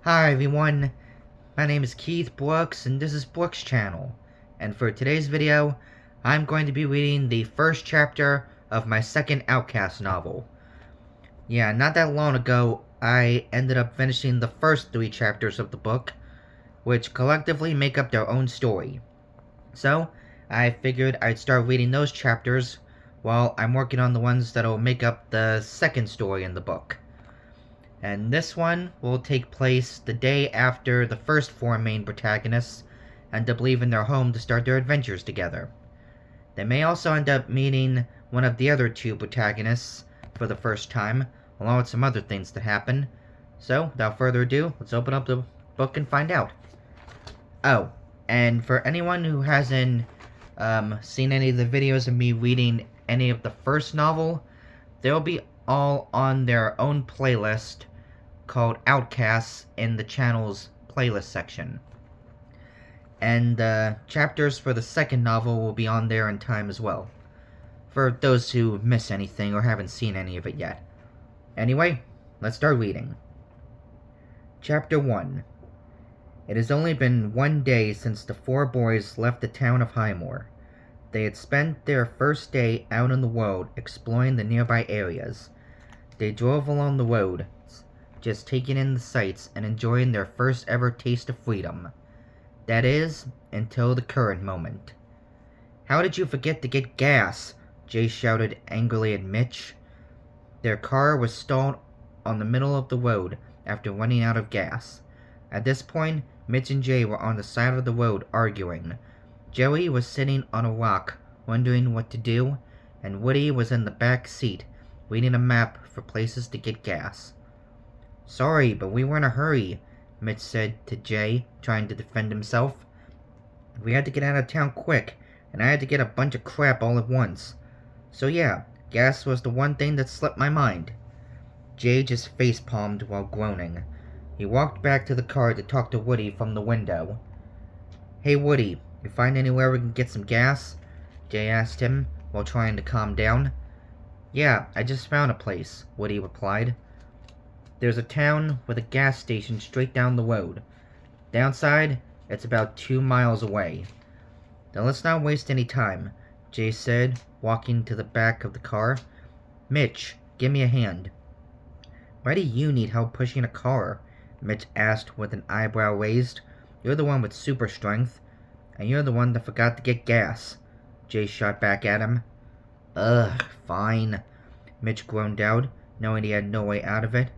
Hi everyone, my name is Keith Brooks and this is Brooks Channel. And for today's video, I'm going to be reading the first chapter of my second Outcast novel. Yeah, not that long ago, I ended up finishing the first 3 chapters of the book, which collectively make up their own story. So, I figured I'd start reading those chapters while I'm working on the ones that'll make up the second story in the book. And this one will take place the day after the first 4 main protagonists end up leaving their home to start their adventures together. They may also end up meeting one of the other 2 protagonists for the first time, along with some other things that happen. So, without further ado, let's open up the book and find out. Oh, and for anyone who hasn't seen any of the videos of me reading any of the first novel, they'll be all on their own playlist called Outcasts in the channel's playlist section. And chapters for the second novel will be on there in time as well, for those who miss anything or haven't seen any of it yet. Anyway, let's start reading. Chapter 1. It has only been 1 day since the 4 boys left the town of Highmore. They had spent their first day out in the world exploring the nearby areas. They drove along the road, just taking in the sights and enjoying their first ever taste of freedom. That is, until the current moment. "How did you forget to get gas?" Jay shouted angrily at Mitch. Their car was stalled on the middle of the road after running out of gas. At this point, Mitch and Jay were on the side of the road arguing. Joey was sitting on a rock, wondering what to do, and Woody was in the back seat, reading a map for places to get gas. "Sorry, but we were in a hurry," Mitch said to Jay, trying to defend himself. "We had to get out of town quick, and I had to get a bunch of crap all at once. So yeah, gas was the one thing that slipped my mind." Jay just facepalmed while groaning. He walked back to the car to talk to Woody from the window. "Hey Woody, you find anywhere we can get some gas?" Jay asked him, while trying to calm down. "Yeah, I just found a place," Woody replied. "There's a town with a gas station straight down the road. Downside, it's about 2 miles away." "Then let's not waste any time," Jay said, walking to the back of the car. "Mitch, give me a hand." "Why do you need help pushing a car?" Mitch asked with an eyebrow raised. "You're the one with super strength, and you're the one that forgot to get gas," Jay shot back at him. "Ugh, fine," Mitch groaned out, knowing he had no way out of it.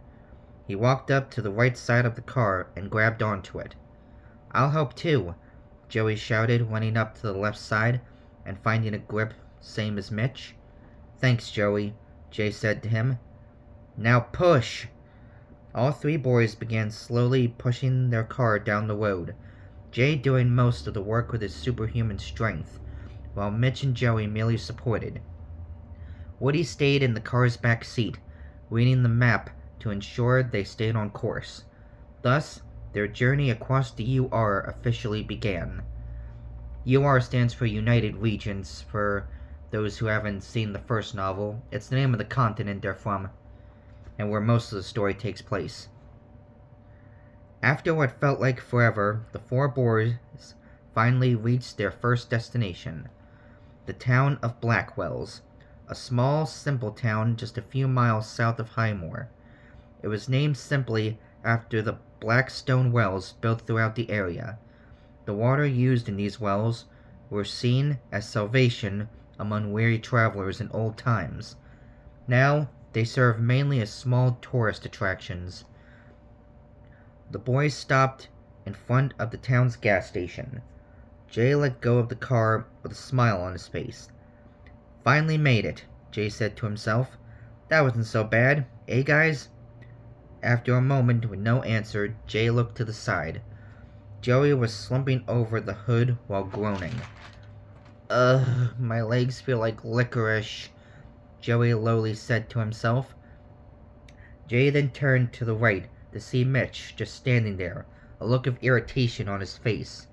He walked up to the right side of the car and grabbed onto it. "I'll help too," Joey shouted, running up to the left side and finding a grip same as Mitch. "Thanks, Joey," Jay said to him. "Now push!" All 3 boys began slowly pushing their car down the road, Jay doing most of the work with his superhuman strength, while Mitch and Joey merely supported. Woody stayed in the car's back seat, reading the map to ensure they stayed on course. Thus, their journey across the UR officially began. UR stands for United Regions, for those who haven't seen the first novel. It's the name of the continent they're from, and where most of the story takes place. After what felt like forever, the 4 boys finally reached their first destination, the town of Blackwells, a small, simple town just a few miles south of Highmore. It was named simply after the black stone wells built throughout the area. The water used in these wells were seen as salvation among weary travelers in old times. Now, they serve mainly as small tourist attractions. The boys stopped in front of the town's gas station. Jay let go of the car with a smile on his face. "Finally made it," Jay said to himself. "That wasn't so bad, eh guys?" After a moment with no answer, Jay looked to the side. Joey was slumping over the hood while groaning. "Ugh, my legs feel like licorice," Joey lowly said to himself. Jay then turned to the right to see Mitch just standing there, a look of irritation on his face.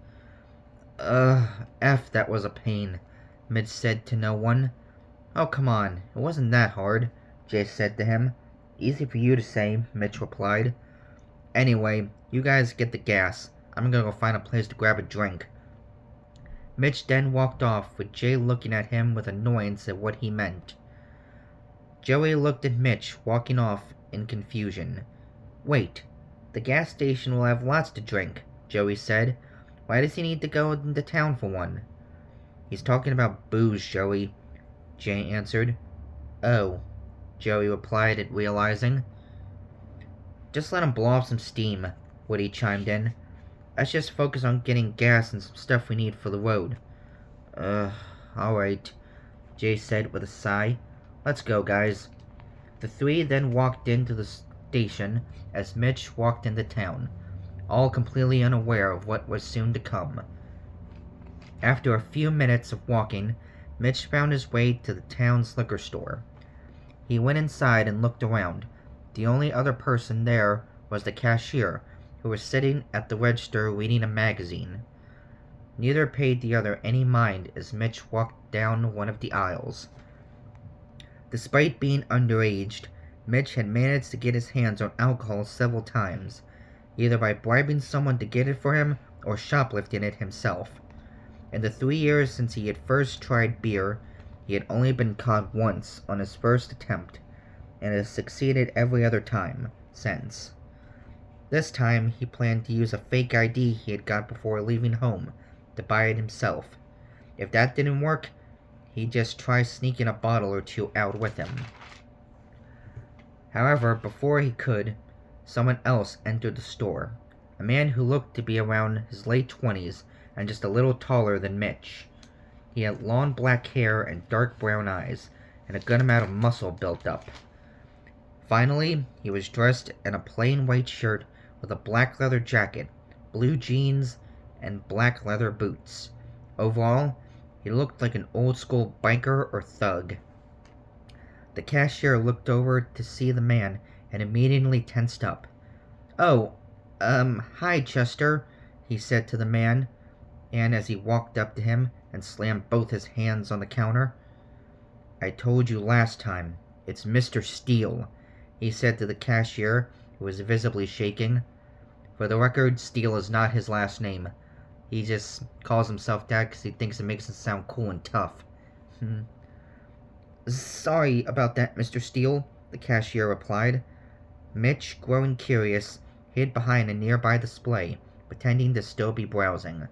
F that was a pain," Mitch said to no one. "Oh, come on, it wasn't that hard," Jay said to him. "Easy for you to say," Mitch replied. "Anyway, You guys get the gas. I'm gonna go find a place to grab a drink." Mitch then walked off, with Jay looking at him with annoyance at what he meant. Joey looked at Mitch, walking off in confusion. "Wait, the gas station will have lots to drink," Joey said. "Why does he need to go into town for one?" "He's talking about booze, Joey," Jay answered. "Oh," Joey replied, realizing. "Just let him blow off some steam," Woody chimed in. "Let's just focus on getting gas and some stuff we need for the road." Alright," Jay said with a sigh. "Let's go, guys." The three then walked into the station as Mitch walked into town, all completely unaware of what was soon to come. After a few minutes of walking, Mitch found his way to the town's liquor store. He went inside and looked around. The only other person there was the cashier, who was sitting at the register reading a magazine. Neither paid the other any mind as Mitch walked down one of the aisles. Despite being underage, Mitch had managed to get his hands on alcohol several times, either by bribing someone to get it for him or shoplifting it himself. In the 3 years since he had first tried beer, he had only been caught once on his first attempt, and has succeeded every other time since. This time, he planned to use a fake ID he had got before leaving home to buy it himself. If that didn't work, he'd just try sneaking a bottle or two out with him. However, before he could, someone else entered the store. A man who looked to be around his late 20s and just a little taller than Mitch. He had long black hair and dark brown eyes, and a good amount of muscle built up. Finally, he was dressed in a plain white shirt with a black leather jacket, blue jeans, and black leather boots. Overall, he looked like an old-school biker or thug. The cashier looked over to see the man and immediately tensed up. "Oh, hi, Chester," he said to the man, and as he walked up to him and slammed both his hands on the counter. "I told you last time, it's Mr. Steele," he said to the cashier, who was visibly shaking. For the record, Steele is not his last name. He just calls himself that because he thinks it makes him sound cool and tough. "Sorry about that, Mr. Steele," the cashier replied. Mitch, growing curious, hid behind a nearby display, pretending to still be browsing.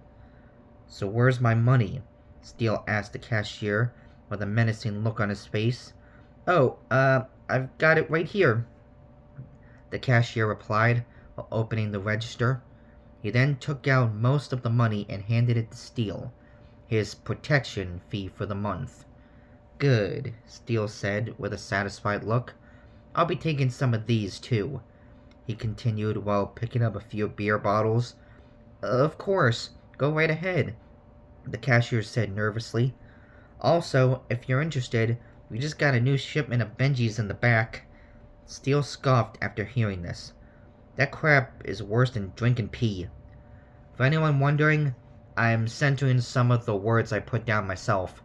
"So where's my money?" Steele asked the cashier, with a menacing look on his face. "Oh, I've got it right here," the cashier replied, while opening the register. He then took out most of the money and handed it to Steele, his protection fee for the month. "Good," Steele said, with a satisfied look. "I'll be taking some of these, too," he continued while picking up a few beer bottles. "Of course, go right ahead," the cashier said nervously. "Also, if you're interested, we just got a new shipment of Benjis in the back." Steele scoffed after hearing this. "That crap is worse than drinking pee." For anyone wondering, I'm censoring some of the words I put down myself.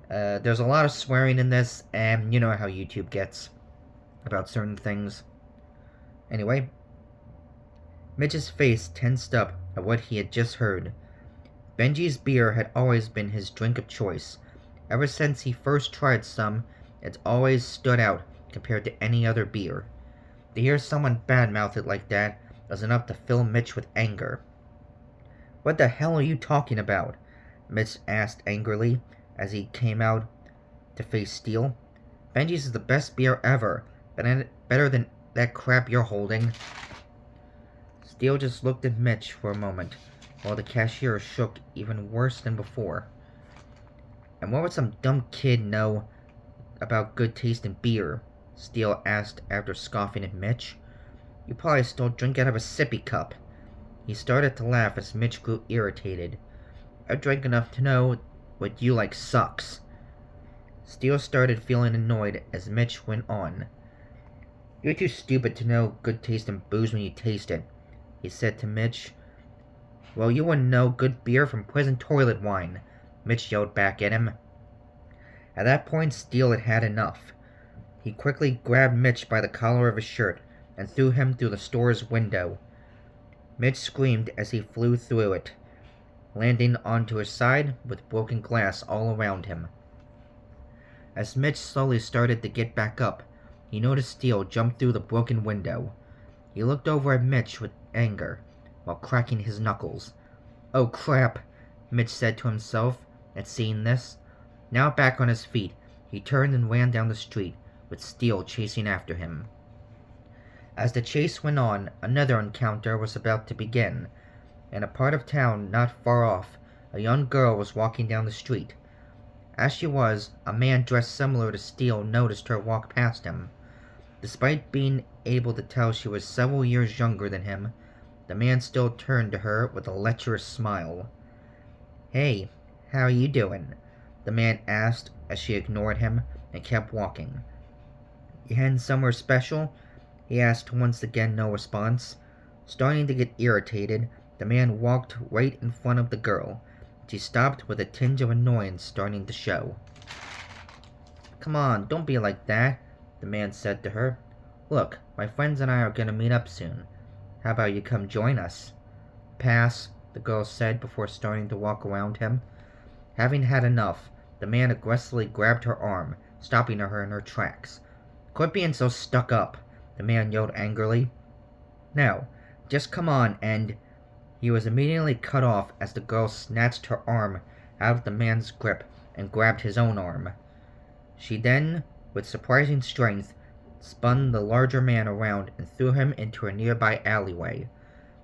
There's a lot of swearing in this, and you know how YouTube gets about certain things. Anyway, Mitch's face tensed up at what he had just heard. Benji's beer had always been his drink of choice. Ever since he first tried some, it's always stood out compared to any other beer. To hear someone badmouth it like that was enough to fill Mitch with anger. "What the hell are you talking about?" Mitch asked angrily as he came out to face Steele. "Benji's is the best beer ever, but better than that crap you're holding." Steele just looked at Mitch for a moment, while the cashier shook even worse than before. "And what would some dumb kid know about good taste in beer?" Steele asked after scoffing at Mitch. "You probably still drink out of a sippy cup." He started to laugh as Mitch grew irritated. "I drank enough to know what you like sucks." Steele started feeling annoyed as Mitch went on. "You're too stupid to know good taste in booze when you taste it," he said to Mitch. "Well, you wouldn't know good beer from prison toilet wine," Mitch yelled back at him. At that point, Steele had had enough. He quickly grabbed Mitch by the collar of his shirt and threw him through the store's window. Mitch screamed as he flew through it, landing onto his side with broken glass all around him. As Mitch slowly started to get back up, he noticed Steele jump through the broken window. He looked over at Mitch with anger, while cracking his knuckles. "Oh crap," Mitch said to himself at seeing this. Now back on his feet, he turned and ran down the street, with Steele chasing after him. As the chase went on, another encounter was about to begin. In a part of town not far off, a young girl was walking down the street. As she was, a man dressed similar to Steele noticed her walk past him. Despite being able to tell she was several years younger than him, the man still turned to her with a lecherous smile. "Hey, how you doing?" the man asked as she ignored him and kept walking. "You heading somewhere special?" he asked, once again no response. Starting to get irritated, the man walked right in front of the girl. She stopped with a tinge of annoyance starting to show. "Come on, don't be like that," the man said to her. "Look, my friends and I are going to meet up soon. How about you come join us?" "Pass," the girl said before starting to walk around him. Having had enough, the man aggressively grabbed her arm, stopping her in her tracks. "Quit being so stuck up," the man yelled angrily. "Now, just come on and—" He was immediately cut off as the girl snatched her arm out of the man's grip and grabbed his own arm. She then, with surprising strength, spun the larger man around and threw him into a nearby alleyway,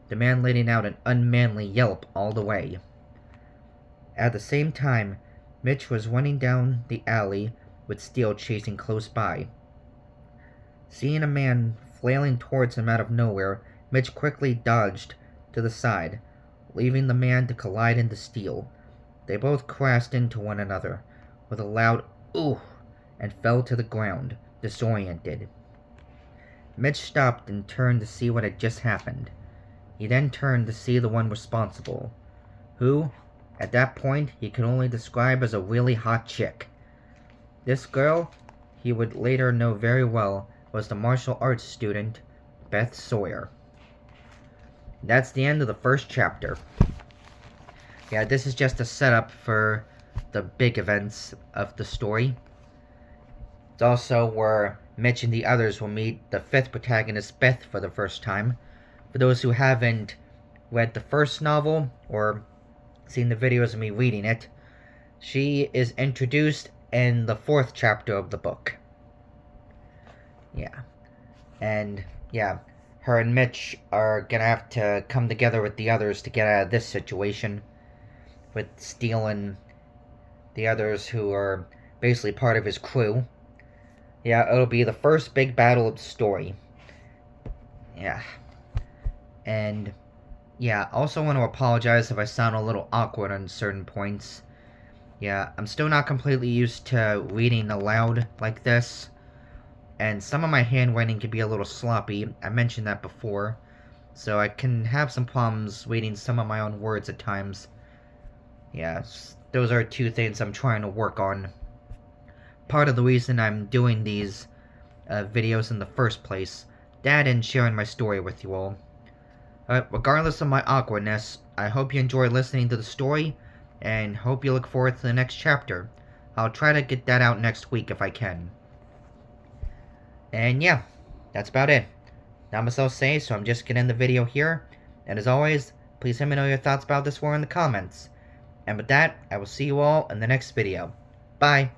the man letting out an unmanly yelp all the way. At the same time, Mitch was running down the alley with Steele chasing close by. Seeing a man flailing towards him out of nowhere, Mitch quickly dodged to the side, leaving the man to collide into Steele. They both crashed into one another with a loud "ooh" and fell to the ground, disoriented. Mitch stopped and turned to see what had just happened. He then turned to see the one responsible, who, at that point, he could only describe as a really hot chick. This girl, he would later know very well, was the martial arts student, Beth Sawyer. That's the end of the first chapter. Yeah, this is just a setup for the big events of the story. It's also where Mitch and the others will meet the fifth protagonist, Beth, for the first time. For those who haven't read the first novel or seen the videos of me reading it, she is introduced in the fourth chapter of the book. Yeah. And, yeah, her and Mitch are gonna have to come together with the others to get out of this situation, with Steele and the others who are basically part of his crew. Yeah, it'll be the first big battle of the story. Yeah. And, yeah, also want to apologize if I sound a little awkward on certain points. Yeah, I'm still not completely used to reading aloud like this, and some of my handwriting can be a little sloppy. I mentioned that before, so I can have some problems reading some of my own words at times. Yeah, those are two things I'm trying to work on. Part of the reason I'm doing these videos in the first place, that and sharing my story with you all. Regardless of my awkwardness, I hope you enjoy listening to the story, and hope you look forward to the next chapter. I'll try to get that out next week if I can. And yeah, that's about it. Not much else to say, so I'm just gonna end the video here. And as always, please let me know your thoughts about this war in the comments. And with that, I will see you all in the next video. Bye!